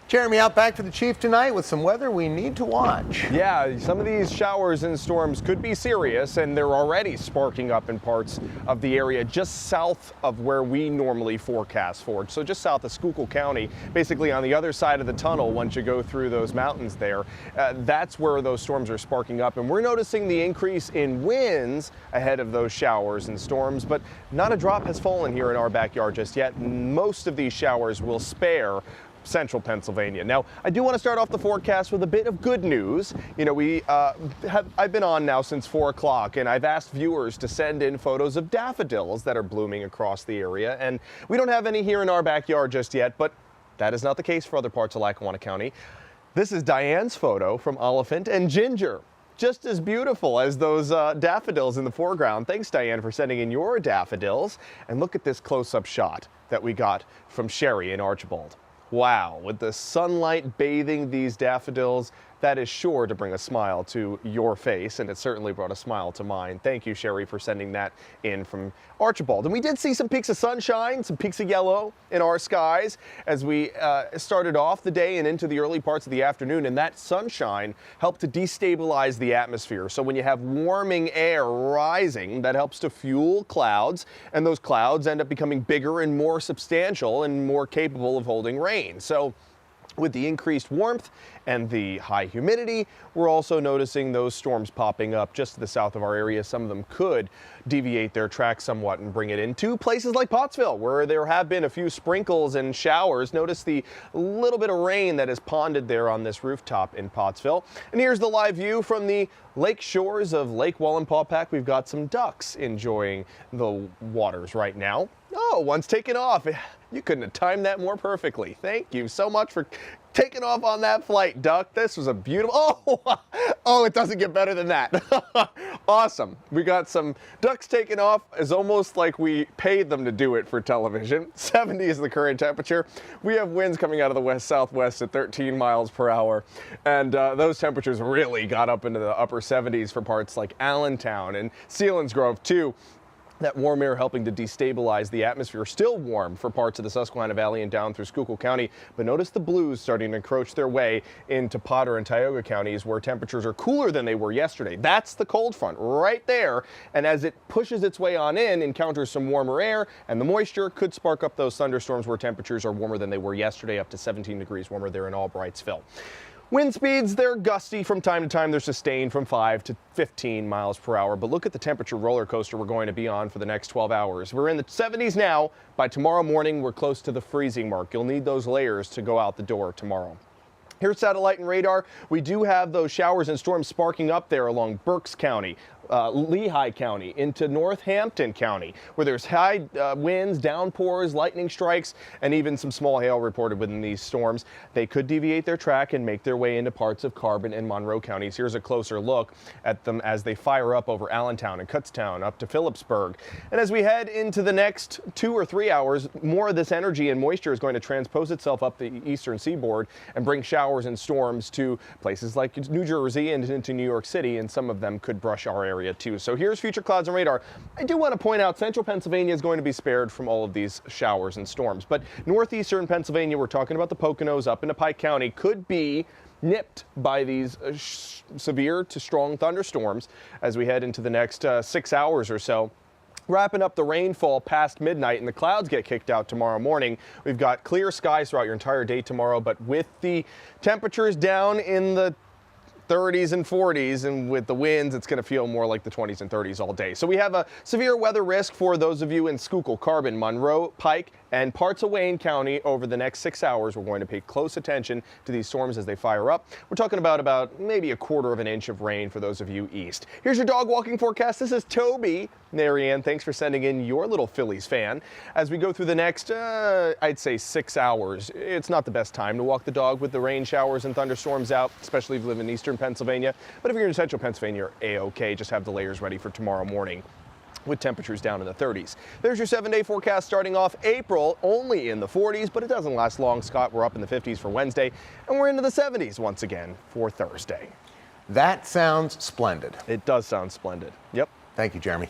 Jeremy out back for the Chief tonight with some weather we need to watch. Yeah, some of these showers and storms could be serious, and they're already sparking up in parts of the area just south of where we normally forecast for. So just south of Schuylkill County, basically on the other side of the tunnel once you go through those mountains there. That's where those storms are sparking up, and we're noticing the increase in winds ahead of those showers and storms, but not a drop has fallen here in our backyard just yet. Most of these showers will spare central Pennsylvania. Now, I do want to start off the forecast with a bit of good news. You know, I've been on now since 4 o'clock, and I've asked viewers to send in photos of daffodils that are blooming across the area, and we don't have any here in our backyard just yet, but that is not the case for other parts of Lackawanna County. This is Diane's photo from Oliphant and Ginger. Just as beautiful as those daffodils in the foreground. Thanks, Diane, for sending in your daffodils. And look at this close-up shot that we got from Sherry in Archibald. Wow, with the sunlight bathing these daffodils, that is sure to bring a smile to your face, and it certainly brought a smile to mine. Thank you, Sherry, for sending that in from Archibald. And we did see some peaks of sunshine, some peaks of yellow in our skies as we started off the day and into the early parts of the afternoon, and that sunshine helped to destabilize the atmosphere. So when you have warming air rising, that helps to fuel clouds, and those clouds end up becoming bigger and more substantial and more capable of holding rain. So with the increased warmth and the high humidity, we're also noticing those storms popping up just to the south of our area. Some of them could deviate their track somewhat and bring it into places like Pottsville, where there have been a few sprinkles and showers. Notice the little bit of rain that is ponded there on this rooftop in Pottsville. And here's the live view from the lake shores of Lake Wallenpaupack. We've got some ducks enjoying the waters right now. Oh, one's taken off. You couldn't have timed that more perfectly. Thank you so much for taking off on that flight, duck. This was a beautiful, oh, it doesn't get better than that. Awesome. We got some ducks taking off. It's almost like we paid them to do it for television. 70 is the current temperature. We have winds coming out of the west-southwest at 13 miles per hour. And those temperatures really got up into the upper 70s for parts like Allentown and Selinsgrove too. That warm air helping to destabilize the atmosphere. Still warm for parts of the Susquehanna Valley and down through Schuylkill County, but notice the blues starting to encroach their way into Potter and Tioga counties, where temperatures are cooler than they were yesterday. That's the cold front right there, and as it pushes its way on in, encounters some warmer air, and the moisture could spark up those thunderstorms where temperatures are warmer than they were yesterday, up to 17 degrees warmer there in Albrightsville. Wind speeds, they're gusty from time to time. They're sustained from 5 to 15 miles per hour. But look at the temperature roller coaster we're going to be on for the next 12 hours. We're in the 70s now. By tomorrow morning, we're close to the freezing mark. You'll need those layers to go out the door tomorrow. Here's satellite and radar. We do have those showers and storms sparking up there along Berks County, Lehigh County, into Northampton County, where there's high winds, downpours, lightning strikes, and even some small hail reported within these storms. They could deviate their track and make their way into parts of Carbon and Monroe counties. Here's a closer look at them as they fire up over Allentown and Kutztown up to Phillipsburg. And as we head into the next 2 or 3 hours, more of this energy and moisture is going to transpose itself up the eastern seaboard and bring showers and storms to places like New Jersey and into New York City, and some of them could brush our area too. So here's future clouds and radar. I do want to point out central Pennsylvania is going to be spared from all of these showers and storms, but northeastern Pennsylvania, we're talking about the Poconos up into Pike County, could be nipped by these severe to strong thunderstorms as we head into the next 6 hours or so. Wrapping up the rainfall past midnight, and the clouds get kicked out tomorrow morning. We've got clear skies throughout your entire day tomorrow, but with the temperatures down in the 30s and 40s, and with the winds, it's going to feel more like the 20s and 30s all day. So we have a severe weather risk for those of you in Schuylkill, Carbon, Monroe, Pike, and parts of Wayne County over the next 6 hours. We're going to pay close attention to these storms as they fire up. We're talking about maybe 1/4 of an inch of rain for those of you east. Here's your dog walking forecast. This is Toby. Marianne, thanks for sending in your little Phillies fan. As we go through the next, I'd say 6 hours, it's not the best time to walk the dog with the rain showers and thunderstorms out, especially if you live in eastern Pennsylvania. But if you're in central Pennsylvania, you're A-OK. Just have the layers ready for tomorrow morning, with temperatures down in the 30s. There's your 7-day forecast starting off April, only in the 40s, but it doesn't last long, Scott. We're up in the 50s for Wednesday, and we're into the 70s once again for Thursday. That sounds splendid. It does sound splendid. Yep. Thank you, Jeremy.